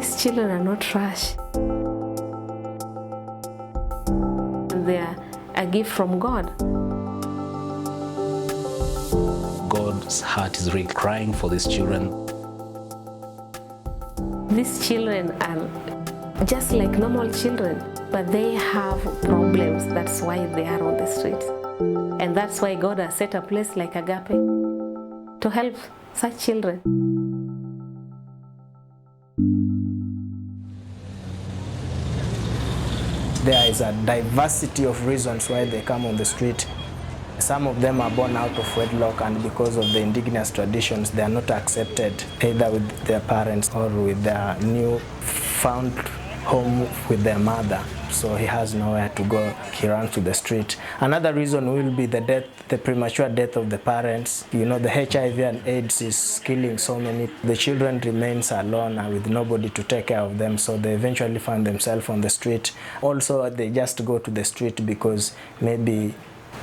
These children are not trash. They are a gift from God. God's heart is really crying for these children. These children are just like normal children, but they have problems. That's why they are on the streets. And that's why God has set a place like Agape to help such children. There is a diversity of reasons why they come on the street. Some of them are born out of wedlock, and because of the indigenous traditions, they are not accepted either with their parents or with their new found home with their mother. So he has nowhere to go. He runs to the street. Another reason will be the premature death of the parents. You know, the HIV and AIDS is killing so many. The children remains alone with nobody to take care of them, so they eventually find themselves on the street. Also, they just go to the street because maybe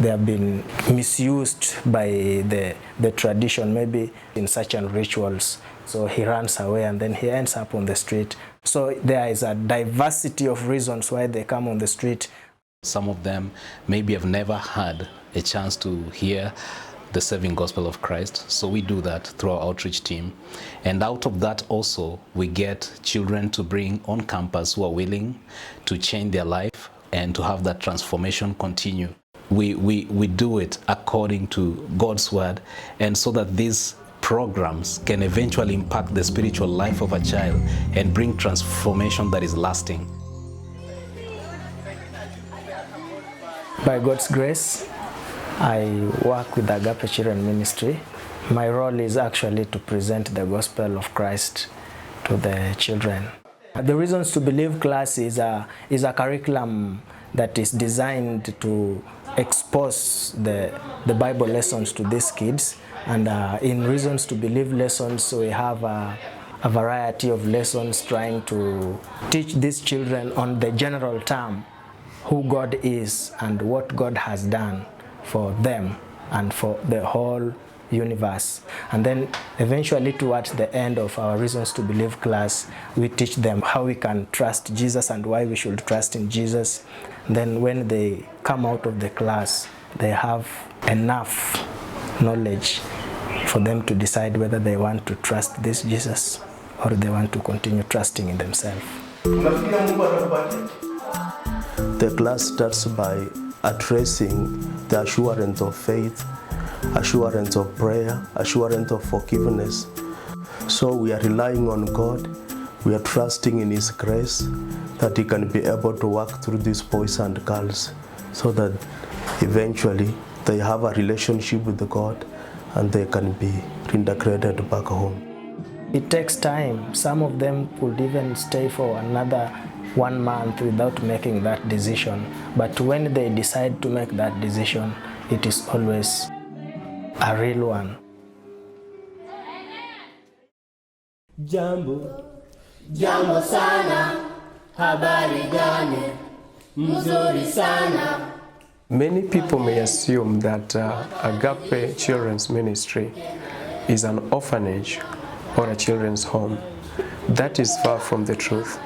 they have been misused by the tradition, maybe in such rituals. So he runs away and then he ends up on the street. So there is a diversity of reasons why they come on the street. Some of them maybe have never had a chance to hear the saving gospel of Christ. So we do that through our outreach team. And out of that also, we get children to bring on campus who are willing to change their life and to have that transformation continue. We do it according to God's word, and so that these programs can eventually impact the spiritual life of a child and bring transformation that is lasting. By God's grace, I work with the Agape Children Ministry. My role is actually to present the gospel of Christ to the children. The Reasons to Believe class is a curriculum that is designed to expose the Bible lessons to these kids. And in Reasons to Believe lessons, we have a variety of lessons trying to teach these children on the general term who God is and what God has done for them and for the whole universe. And then eventually towards the end of our Reasons to Believe class, we teach them how we can trust Jesus and why we should trust in Jesus. Then when they come out of the class, they have enough knowledge for them to decide whether they want to trust this Jesus or they want to continue trusting in themselves. The class starts by addressing the assurance of faith, assurance of prayer, assurance of forgiveness. So we are relying on God, we are trusting in His grace that He can be able to work through these boys and girls so that eventually they have a relationship with God and they can be reintegrated back home. It takes time. Some of them could even stay for another 1 month without making that decision. But when they decide to make that decision, it is always a real one. Jambo sana, habari gani, mzuri sana. Many people may assume that Agape Children's Ministry is an orphanage or a children's home. That is far from the truth.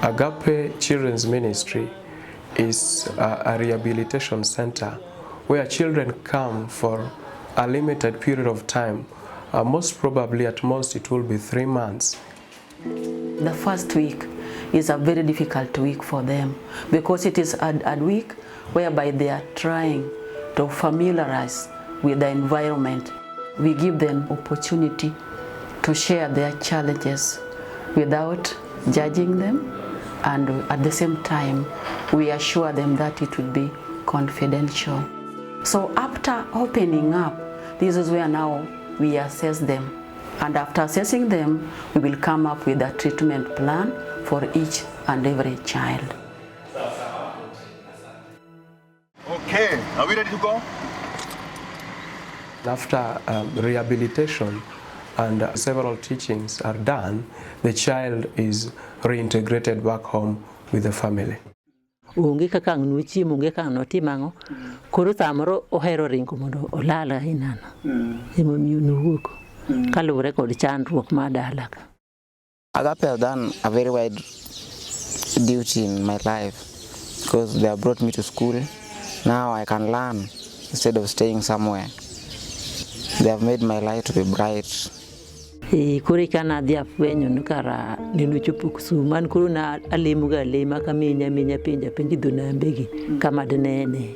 Agape Children's Ministry is a rehabilitation center where children come for a limited period of time. Most probably at most it will be 3 months. The first week is a very difficult week for them because it is a week whereby they are trying to familiarize with the environment. We give them opportunity to share their challenges without judging them, and at the same time we assure them that it will be confidential. So after opening up, this is where now we assess them, and after assessing them we will come up with a treatment plan for each and every child. Okay, are we ready to go? After rehabilitation and several teachings are done, the child is reintegrated back home with the family. Unge kaka nuchi munge kaka noti mango kuru samoro ohero ringo mondo olala inano imo miunuko kalure kod chandruok madala. Agape has done a very wide duty in my life because they have brought me to school. Now I can learn instead of staying somewhere. They have made my life to be bright. Kuri kana dia fwenyo nukara ninuchupu kusuman kuru na alimuga lema kaminya minya pinja pinji dunambegi kama denene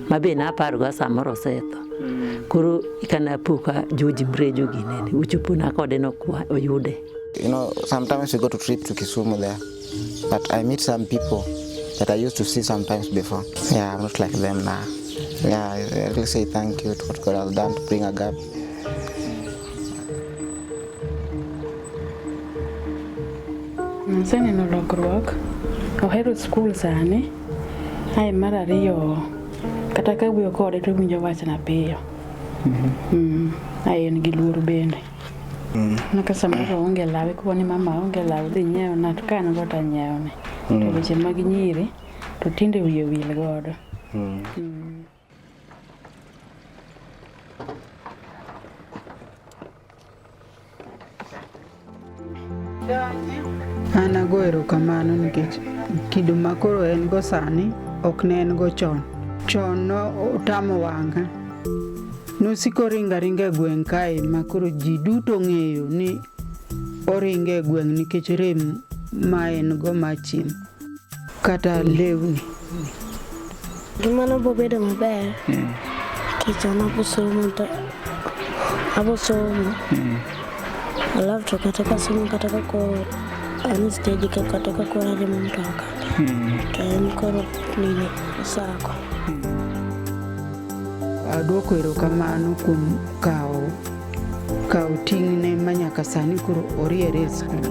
mabe na paruga samoro seto kuru ikana puka juji mrejo ginene uchupu na kode no kwa oyude. You know, sometimes we go to trip to Kisumu there, but I meet some people that I used to see sometimes before. Yeah, I'm not like them now. Yeah, I really say thank you to what God has done to bring Agape. Sani no lokruok ohero school sani ai mar ariyo kata ka wuyo kode to winjo wachna piyo ai en gi luor bende naka samoro onge lawe kwani mama onge lawe dhi nyiewo na to kan go ta nyiewo ne to weche mag nyiri to tinde wiye wil godo. An ago erokamano nikech kido makoro en go sani ok ne en go chon. Chon no otamo wanga. Nosiko ringa e gweng' kae makoro ji duto ng'eyo ni oringa e gweng' nikech rem ma en go machim kata lewni. Gimano bo bedo maber nikech an abosomo alafu to kata kasomo kata kako an stage kata kako riembo mtoka to en koro nini sako. Adwoko erokamano kuom kawo ting'ne manyaka sani koro oriere e skul.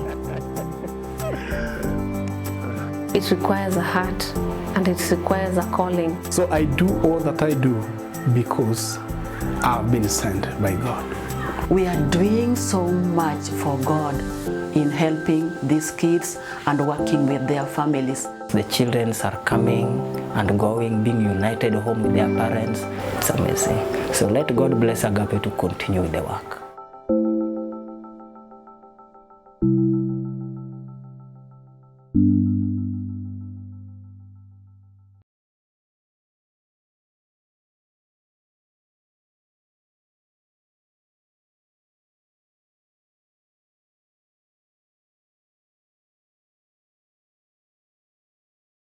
It requires a heart and it requires a calling. So I do all that I do because I've been sent by God. We are doing so much for God in helping these kids and working with their families. The children are coming and going, being united home with their parents. It's amazing. So let God bless Agape to continue with the work.